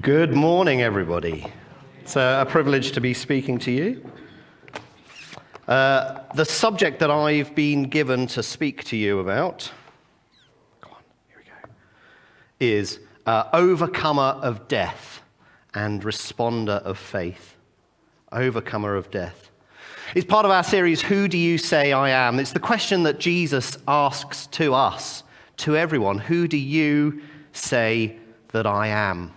Good morning, everybody. It's a privilege to be speaking to you. The subject that I've been given to speak to you about, is overcomer of death and responder of faith. Overcomer of death. It's part of our series, Who Do You Say I Am? It's the question that Jesus asks to us, to everyone. Who do you say that I am?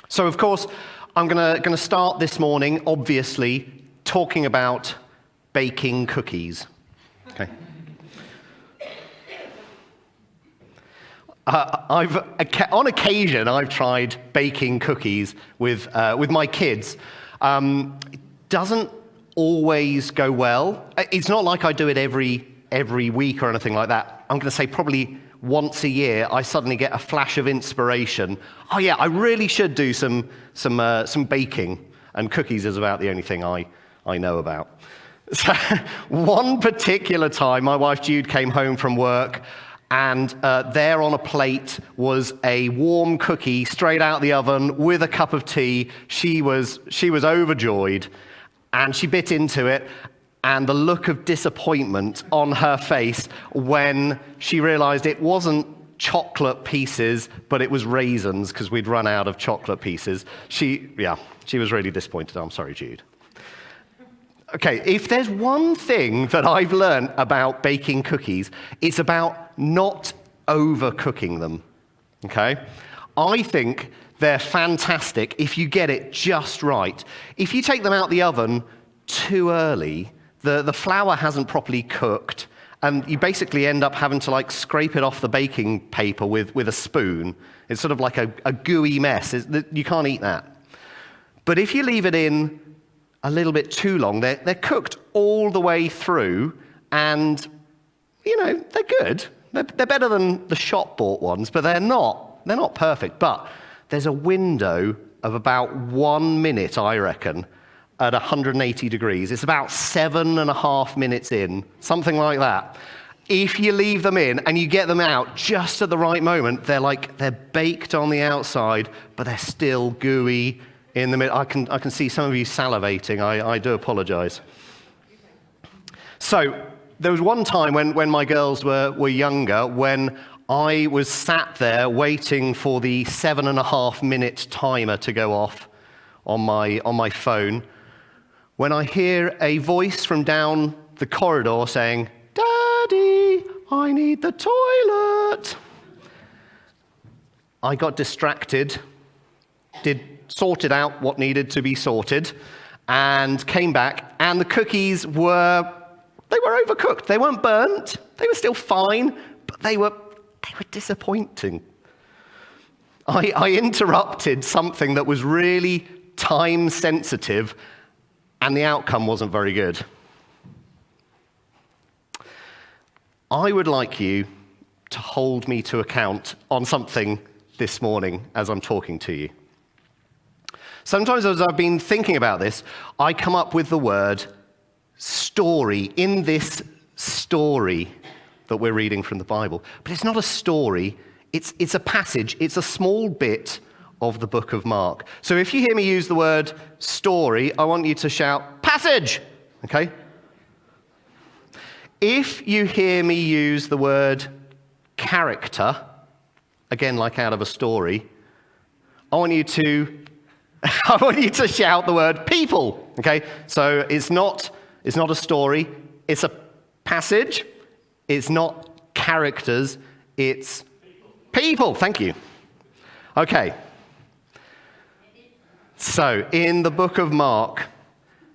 So, of course, I'm going to start this morning, obviously, talking about baking cookies. Okay. On occasion, I've tried baking cookies with my kids. It doesn't always go well. It's not like I do it every week or anything like that. I'm going to say probably once a year, I suddenly get a flash of inspiration. Oh yeah, I really should do some baking, and cookies is about the only thing I know about. So one particular time, my wife Jude came home from work, and there on a plate was a warm cookie straight out the oven with a cup of tea. She was overjoyed, and she bit into it. And the look of disappointment on her face when she realized it wasn't chocolate pieces, but it was raisins, because we'd run out of chocolate pieces. She was really disappointed. I'm sorry, Jude. Okay, if there's one thing that I've learned about baking cookies, it's about not overcooking them, okay? I think they're fantastic if you get it just right. If you take them out the oven too early, the flour hasn't properly cooked, and you basically end up having to scrape it off the baking paper with a spoon. It's sort of like a gooey mess. You can't eat that. But if you leave it in a little bit too long, they're cooked all the way through, and they're good. They're better than the shop-bought ones, but they're not perfect. But there's a window of about 1 minute, I reckon, at 180 degrees. It's about 7.5 minutes in, something like that. If you leave them in and you get them out just at the right moment, they're baked on the outside, but they're still gooey in the middle. I can see some of you salivating. I do apologize. So there was one time when my girls were younger, when I was sat there waiting for the 7.5 minute timer to go off on my phone, when I hear a voice from down the corridor saying, "Daddy, I need the toilet." I got distracted, sorted out what needed to be sorted, and came back, and the cookies were overcooked. They weren't burnt. They were still fine, but they were disappointing. I interrupted something that was really time sensitive, and the outcome wasn't very good. I would like you to hold me to account on something this morning as I'm talking to you. Sometimes as I've been thinking about this, I come up with the word story in this story that we're reading from the Bible. But it's not a story, it's a passage, it's a small bit of the book of Mark. So if you hear me use the word story, I want you to shout, "Passage!" Okay? If you hear me use the word character, again like out of a story, I want you to shout the word people. Okay? So it's not a story, it's a passage, it's not characters, it's people. Thank you. Okay. So, in the book of Mark,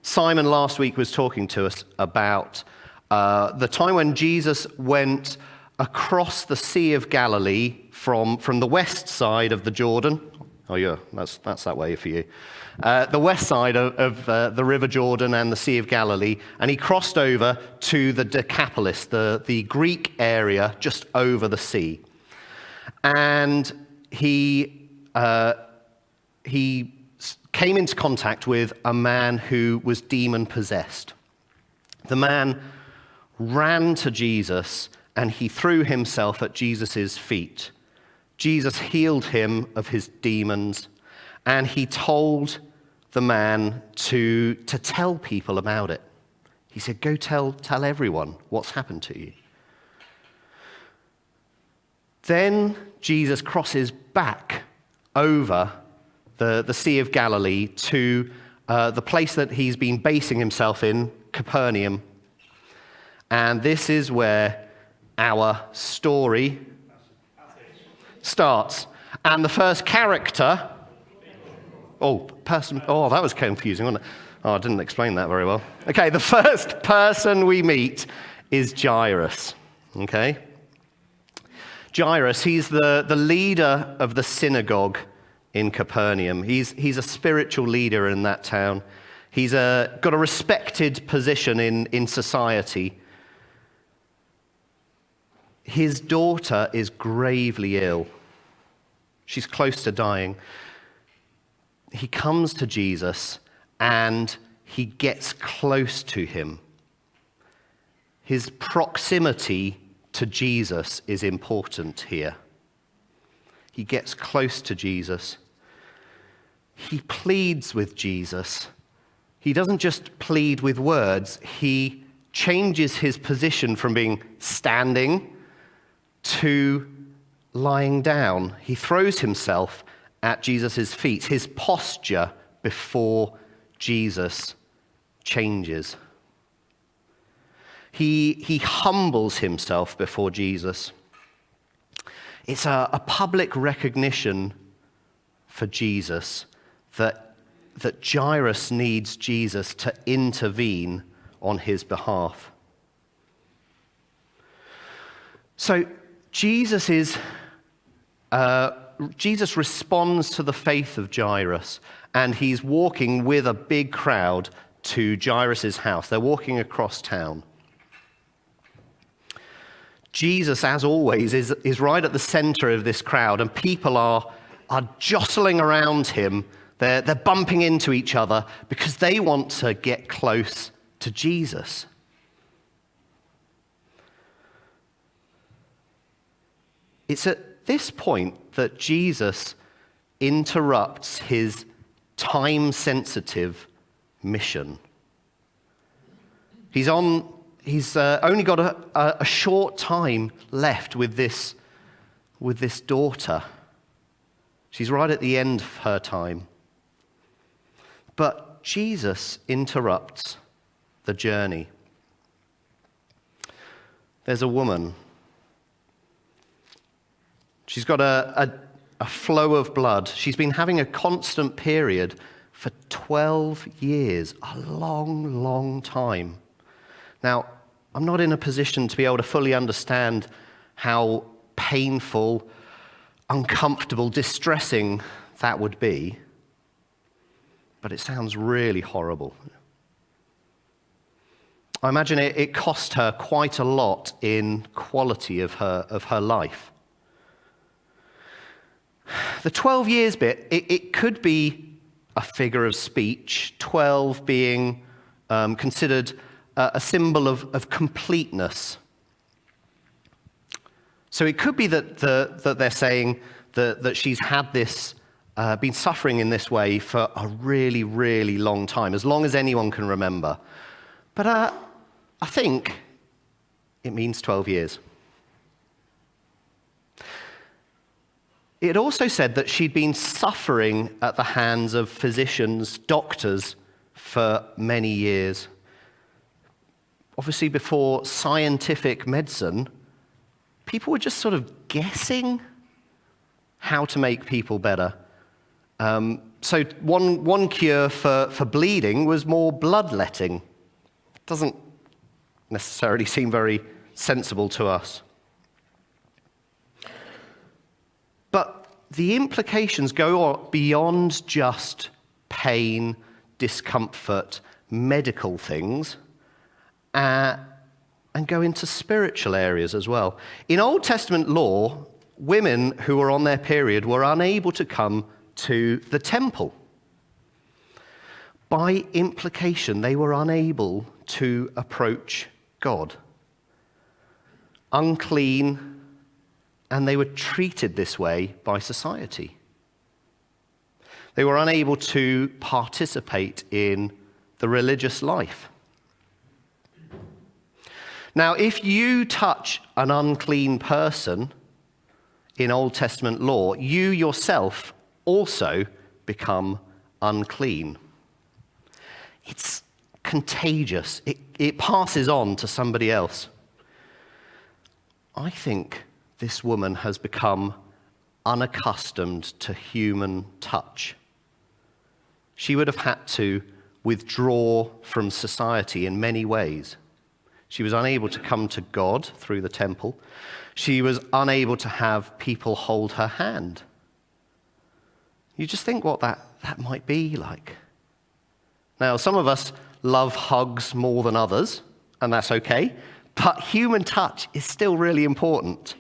Simon last week was talking to us about the time when Jesus went across the Sea of Galilee from the west side of the Jordan. Oh yeah, that's that way for you. The west side of the River Jordan and the Sea of Galilee, and he crossed over to the Decapolis, the Greek area just over the sea. And he came into contact with a man who was demon-possessed. The man ran to Jesus, and he threw himself at Jesus' feet Jesus healed him of his demons, and he told the man to tell people about it. He said, go tell everyone what's happened to you. Then Jesus crosses back over the Sea of Galilee to the place that he's been basing himself in, Capernaum. And this is where our story starts. And the first character, that was confusing, wasn't it? Oh, I didn't explain that very well. Okay, the first person we meet is Jairus, okay? Jairus, he's the leader of the synagogue in Capernaum. He's a spiritual leader in that town. He's got a respected position in society. His daughter is gravely ill. She's close to dying. He comes to Jesus and he gets close to him. His proximity to Jesus is important here. He gets close to Jesus. He pleads with Jesus. He doesn't just plead with words. He changes his position from being standing to lying down. He throws himself at Jesus' feet. His posture before Jesus changes. He humbles himself before Jesus. It's a public recognition for Jesus that Jairus needs Jesus to intervene on his behalf. So Jesus responds to the faith of Jairus, and he's walking with a big crowd to Jairus' house. They're walking across town. Jesus, as always, is right at the center of this crowd, and people are jostling around him. They're bumping into each other because they want to get close to Jesus. It's at this point that Jesus interrupts his time-sensitive mission. He's only got a short time left with this daughter. She's right at the end of her time. But Jesus interrupts the journey. There's a woman. She's got a flow of blood. She's been having a constant period for 12 years, a long, long time. Now, I'm not in a position to be able to fully understand how painful, uncomfortable, distressing that would be, but it sounds really horrible. I imagine it cost her quite a lot in quality of her life. The 12 years bit, it could be a figure of speech, 12 being considered a symbol of completeness. So it could be that they're saying that she's had this, been suffering in this way for a really, really long time, as long as anyone can remember. But I think it means 12 years. It also said that she'd been suffering at the hands of physicians, doctors, for many years. Obviously, before scientific medicine, people were just sort of guessing how to make people better. So one cure for bleeding was more bloodletting. Doesn't necessarily seem very sensible to us. But the implications go beyond just pain, discomfort, medical things, and go into spiritual areas as well. In Old Testament law, women who were on their period were unable to come to the temple. By implication, they were unable to approach God. Unclean, and they were treated this way by society. They were unable to participate in the religious life. Now, if you touch an unclean person in Old Testament law, you yourself also become unclean. It's contagious. It passes on to somebody else. I think this woman has become unaccustomed to human touch. She would have had to withdraw from society in many ways. She was unable to come to God through the temple. She was unable to have people hold her hand. You just think what that might be like. Now, some of us love hugs more than others, and that's okay, but human touch is still really important.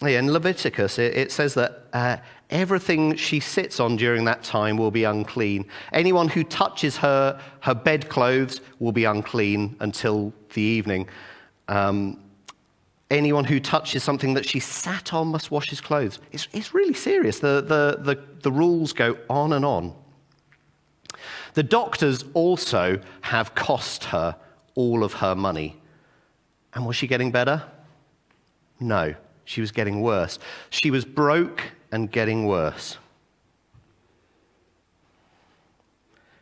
In Leviticus, it says that everything she sits on during that time will be unclean. Anyone who touches her bedclothes will be unclean until the evening. Anyone who touches something that she sat on must wash his clothes. It's really serious. The rules go on and on. The doctors also have cost her all of her money. And was she getting better? No. She was getting worse. She was broke and getting worse.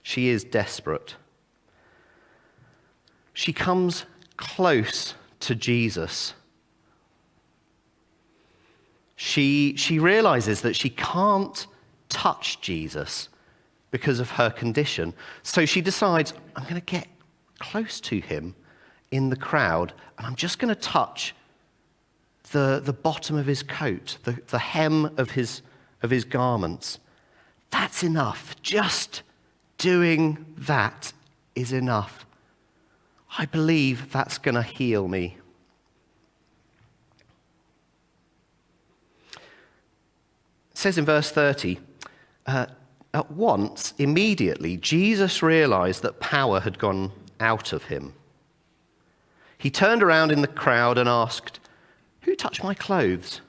She is desperate. She comes close to Jesus. She realizes that she can't touch Jesus because of her condition. So she decides, I'm going to get close to him in the crowd, and I'm just going to touch the bottom of his coat, the hem of his garments. That's enough. Just doing that is enough. I believe that's going to heal me. It says in verse 30, at once, immediately, Jesus realized that power had gone out of him. He turned around in the crowd and asked, "Who touched my clothes?"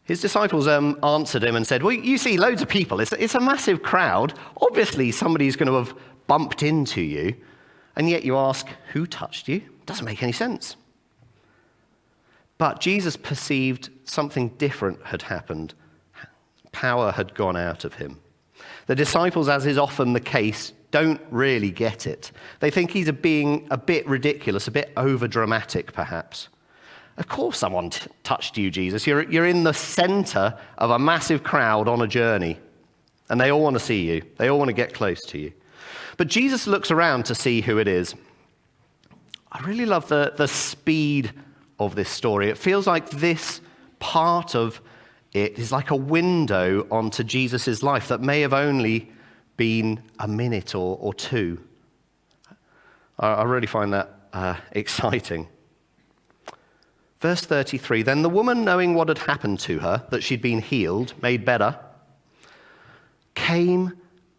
His disciples answered him and said, "Well, you see loads of people. It's a massive crowd. Obviously, somebody's going to have bumped into you. And yet you ask, who touched you? Doesn't make any sense." But Jesus perceived something different had happened. Power had gone out of him. The disciples, as is often the case, don't really get it. They think he's being a bit ridiculous, a bit overdramatic, perhaps. Of course someone touched you, Jesus. You're in the center of a massive crowd on a journey, and they all want to see you. They all want to get close to you. But Jesus looks around to see who it is. I really love the speed of this story. It feels like this part of it is like a window onto Jesus' life that may have only been a minute or two. I really find that exciting. Verse 33, then the woman, knowing what had happened to her, that she'd been healed, made better, came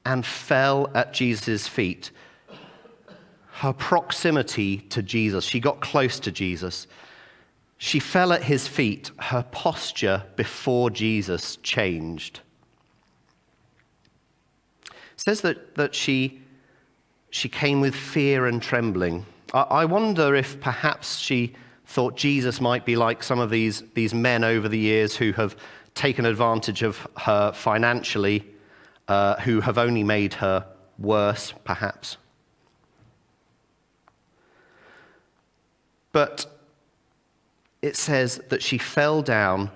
and fell at Jesus' feet. Her proximity to Jesus, she got close to Jesus. She fell at his feet. Her posture before Jesus changed. It says that she came with fear and trembling. I wonder if perhaps she thought Jesus might be like some of these men over the years who have taken advantage of her financially, who have only made her worse, perhaps. But it says that she fell down,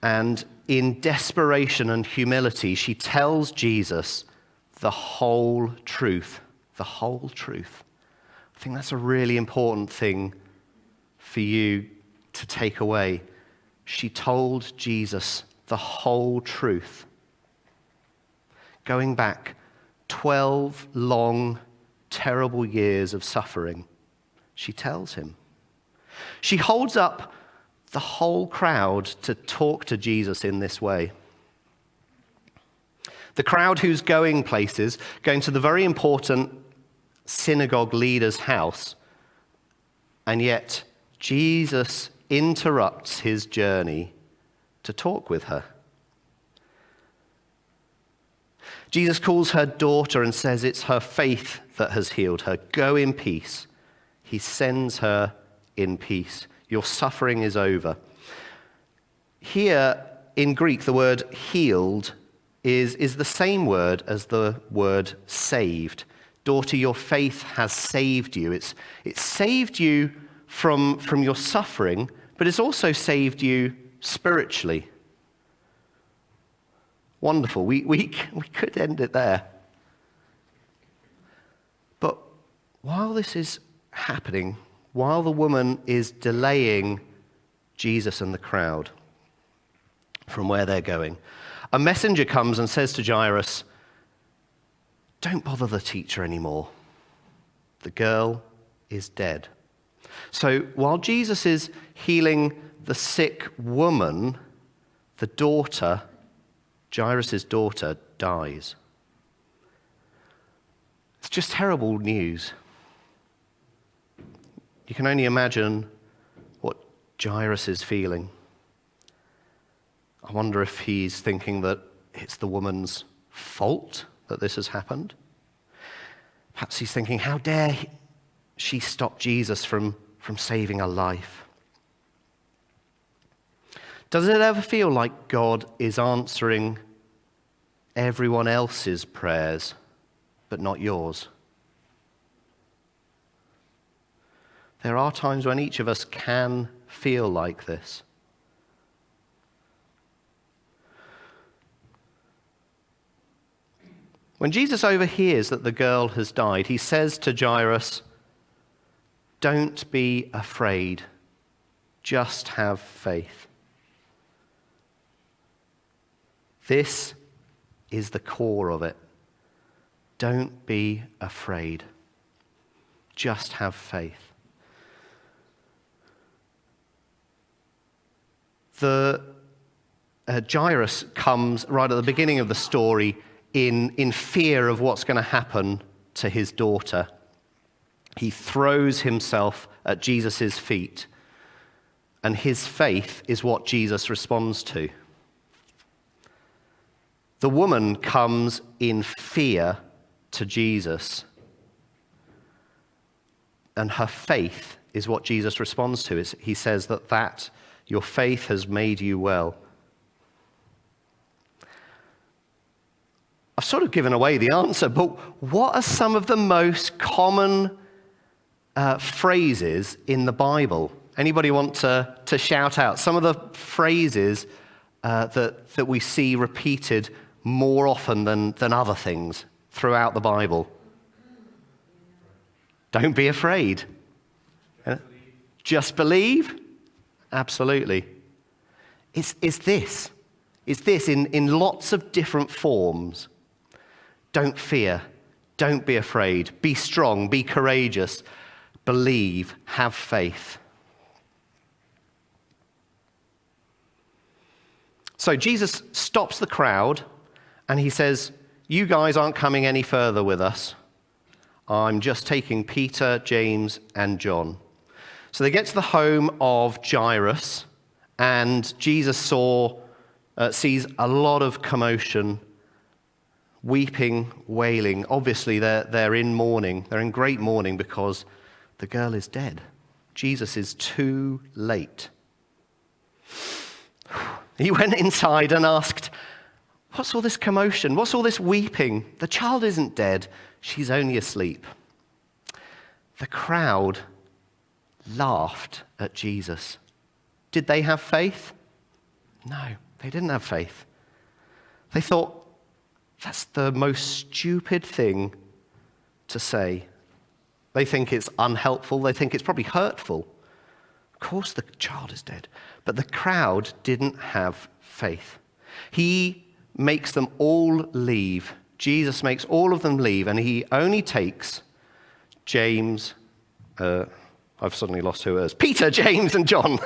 and in desperation and humility, she tells Jesus the whole truth. The whole truth. I think that's a really important thing for you to take away. She told Jesus the whole truth. Going back 12 long, terrible years of suffering, she tells him. She holds up the whole crowd to talk to Jesus in this way. The crowd who's going places, going to the very important synagogue leader's house, and yet Jesus interrupts his journey to talk with her. Jesus calls her daughter and says it's her faith that has healed her. Go in peace. He sends her in peace. Your suffering is over. Here in Greek, the word healed is the same word as the word saved. Daughter, your faith has saved you. It's saved you from your suffering, but it's also saved you spiritually. Wonderful. We could end it there. But while this is happening, while the woman is delaying Jesus and the crowd from where they're going, a messenger comes and says to Jairus, "Don't bother the teacher anymore. The girl is dead." So while Jesus is healing the sick woman, the daughter, Jairus' daughter, dies. It's just terrible news. You can only imagine what Jairus is feeling. I wonder if he's thinking that it's the woman's fault that this has happened. Perhaps he's thinking, how dare she stop Jesus from saving a life? Does it ever feel like God is answering everyone else's prayers, but not yours? There are times when each of us can feel like this. When Jesus overhears that the girl has died, he says to Jairus, "Don't be afraid, just have faith." This is the core of it. Don't be afraid, just have faith. Jairus comes right at the beginning of the story in fear of what's going to happen to his daughter. He throws himself at Jesus' feet, and his faith is what Jesus responds to. The woman comes in fear to Jesus, and her faith is what Jesus responds to. He says that your faith has made you well. I've sort of given away the answer, but what are some of the most common phrases in the Bible? Anybody want to shout out some of the phrases that we see repeated more often than other things throughout the Bible? Don't be afraid. Just believe. Absolutely. It's this in lots of different forms. Don't fear. Don't be afraid. Be strong. Be courageous. Believe. Have faith. So Jesus stops the crowd and he says, "You guys aren't coming any further with us. I'm just taking Peter, James, and John." So they get to the home of Jairus, and Jesus sees a lot of commotion, weeping, wailing. Obviously, they're in mourning. They're in great mourning because the girl is dead. Jesus is too late. He went inside and asked, "What's all this commotion? What's all this weeping? The child isn't dead. She's only asleep." The crowd laughed at Jesus. Did they have faith? No, they didn't have faith. They thought, that's the most stupid thing to say. They think it's unhelpful. They think it's probably hurtful. Of course the child is dead. But the crowd didn't have faith. He makes them all leave. Jesus makes all of them leave, and he only takes James, I've suddenly lost who it is. Peter, James, and John.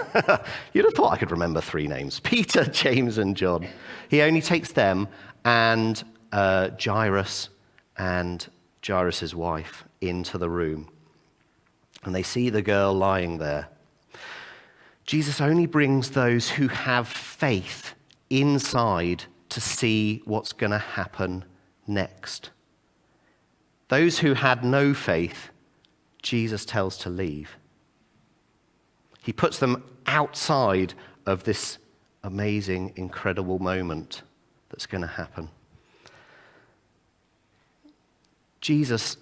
You'd have thought I could remember three names. Peter, James, and John. He only takes them and Jairus and Jairus' wife into the room. And they see the girl lying there. Jesus only brings those who have faith inside to see what's going to happen next. Those who had no faith, Jesus tells to leave. He puts them outside of this amazing, incredible moment that's going to happen. Jesus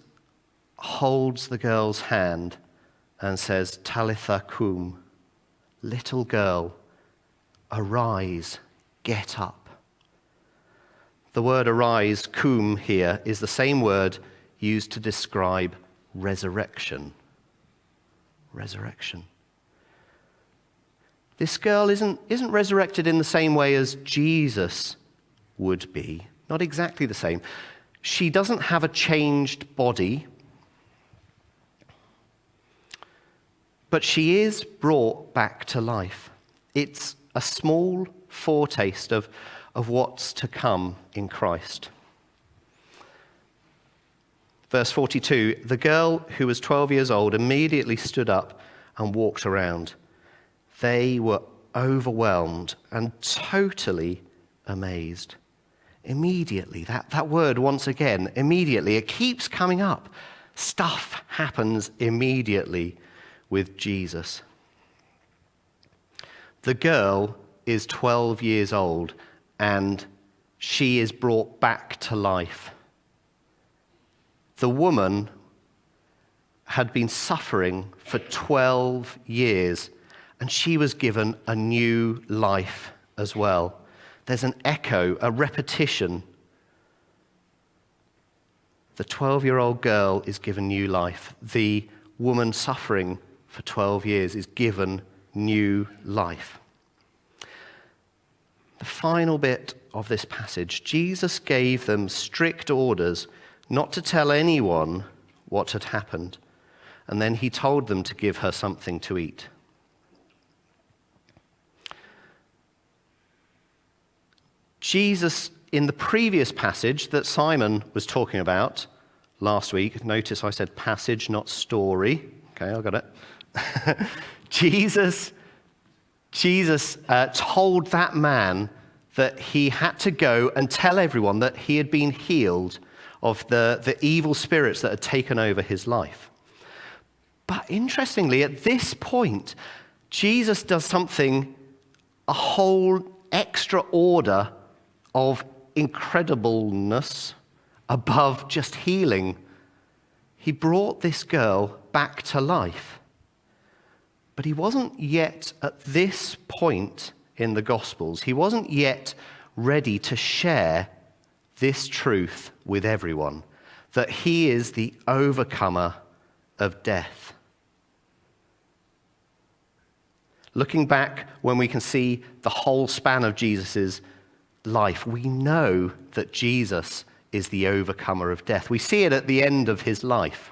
holds the girl's hand and says, Talitha cum, little girl, arise, get up. The word arise, cum, here is the same word used to describe resurrection. Resurrection. This girl isn't resurrected in the same way as Jesus would be. Not exactly the same. She doesn't have a changed body, but she is brought back to life. It's a small foretaste of what's to come in Christ. Verse 42, the girl who was 12 years old immediately stood up and walked around. They were overwhelmed and totally amazed. Immediately, that word once again, immediately, it keeps coming up. Stuff happens immediately with Jesus. The girl is 12 years old and she is brought back to life. The woman had been suffering for 12 years and she was given a new life as well. There's an echo, a repetition. The 12-year-old girl is given new life. The woman suffering for 12 years is given new life. The final bit of this passage, Jesus gave them strict orders not to tell anyone what had happened, and then he told them to give her something to eat. Jesus, in the previous passage that Simon was talking about last week, notice I said passage, not story. Okay, I got it. Jesus told that man that he had to go and tell everyone that he had been healed of the evil spirits that had taken over his life. But interestingly, at this point, Jesus does something, a whole extra order of incredibleness above just healing. He brought this girl back to life. But he wasn't yet at this point in the Gospels, he wasn't yet ready to share this truth with everyone, that he is the overcomer of death. Looking back, when we can see the whole span of Jesus' life, we know that Jesus is the overcomer of death. We see it at the end of his life.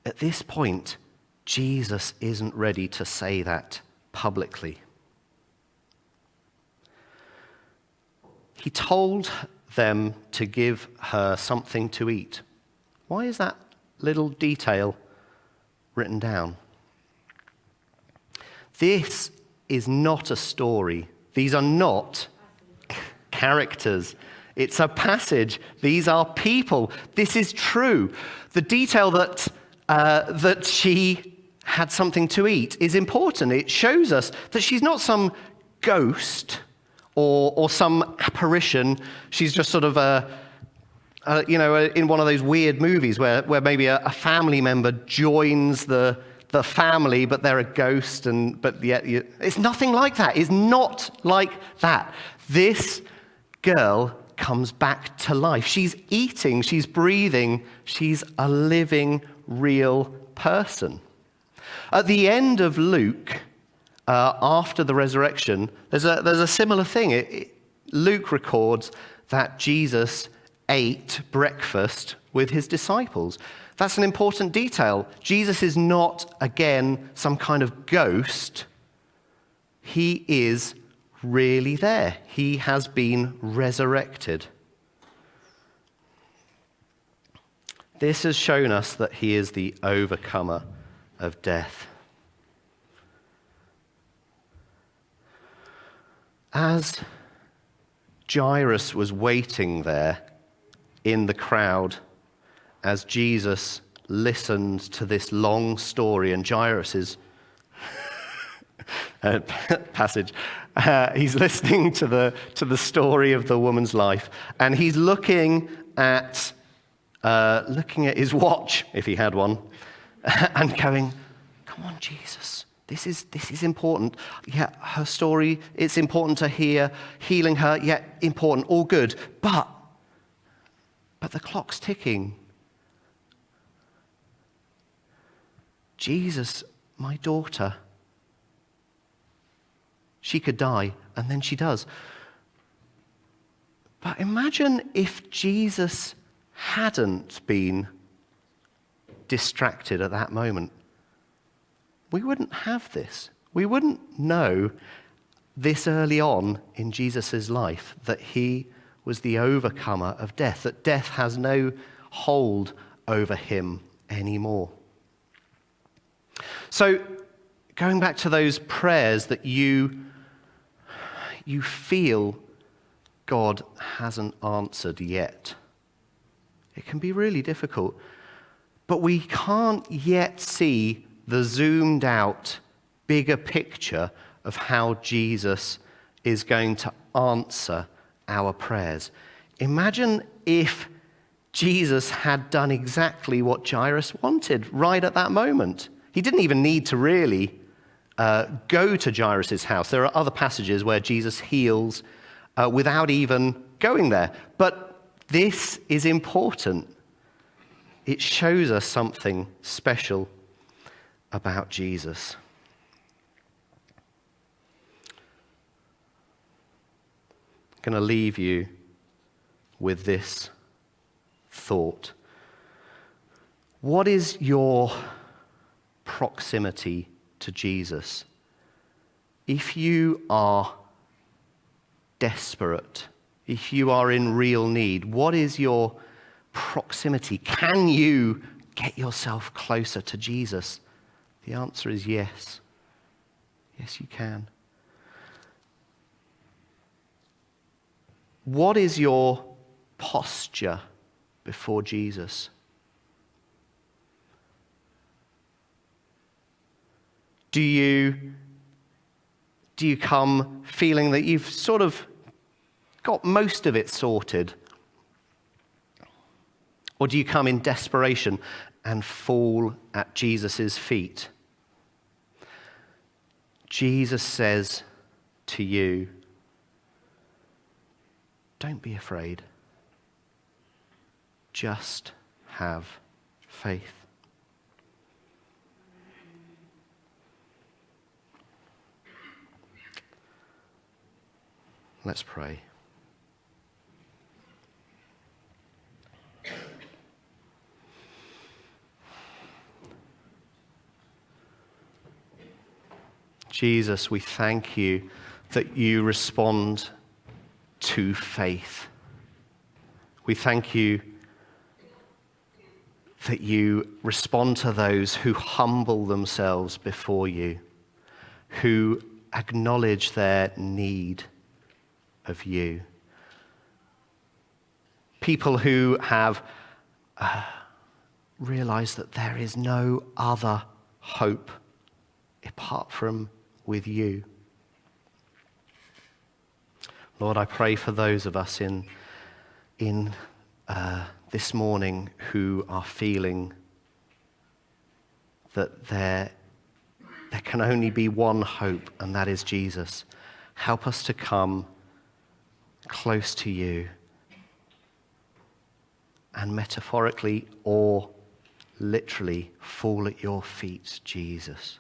At this point, Jesus isn't ready to say that publicly. He told them to give her something to eat. Why is that little detail written down? This is not a story. These are not characters. It's a passage. These are people. This is true. The detail that she had something to eat is important. It shows us that she's not some ghost or some apparition. She's just sort of in one of those weird movies where maybe a family member joins the family, but they're a ghost, but yet it's nothing like that. It's not like that. This girl comes back to life. She's eating, she's breathing, she's a living, real person. At the end of Luke, after the resurrection, there's a similar thing. Luke records that Jesus ate breakfast with his disciples. That's an important detail. Jesus is not, again, some kind of ghost. He is really there. He has been resurrected. This has shown us that he is the overcomer of death. As Jairus was waiting there in the crowd, as Jesus listened to this long story, and Jairus' passage, he's listening to the story of the woman's life, and he's looking at his watch, if he had one, and going, "Come on, Jesus, this is important. Yeah, her story, it's important to hear. Healing her, yeah, important, all good. But the clock's ticking. Jesus, my daughter, she could die, and then she does." But imagine if Jesus hadn't been distracted at that moment. We wouldn't have this. We wouldn't know this early on in Jesus' life that he was the overcomer of death, that death has no hold over him anymore. So, going back to those prayers that you feel God hasn't answered yet, it can be really difficult. But we can't yet see the zoomed out, bigger picture of how Jesus is going to answer our prayers. Imagine if Jesus had done exactly what Jairus wanted right at that moment. He didn't even need to really go to Jairus' house. There are other passages where Jesus heals without even going there. But this is important. It shows us something special about Jesus. I'm going to leave you with this thought. What is your proximity to Jesus? If you are desperate, if you are in real need, what is your proximity? Can you get yourself closer to Jesus? The answer is yes. Yes, you can. What is your posture before Jesus? Do you come feeling that you've sort of got most of it sorted? Or do you come in desperation and fall at Jesus' feet? Jesus says to you, don't be afraid. Just have faith. Let's pray. Jesus, we thank you that you respond to faith. We thank you that you respond to those who humble themselves before you, who acknowledge their need of you. People who have realized that there is no other hope apart from with you. Lord, I pray for those of us in this morning who are feeling that there can only be one hope, and that is Jesus. Help us to come close to you and metaphorically or literally fall at your feet, Jesus.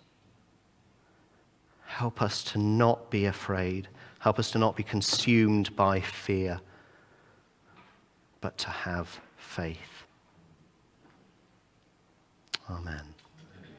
Help us to not be afraid. Help us to not be consumed by fear, but to have faith. Amen.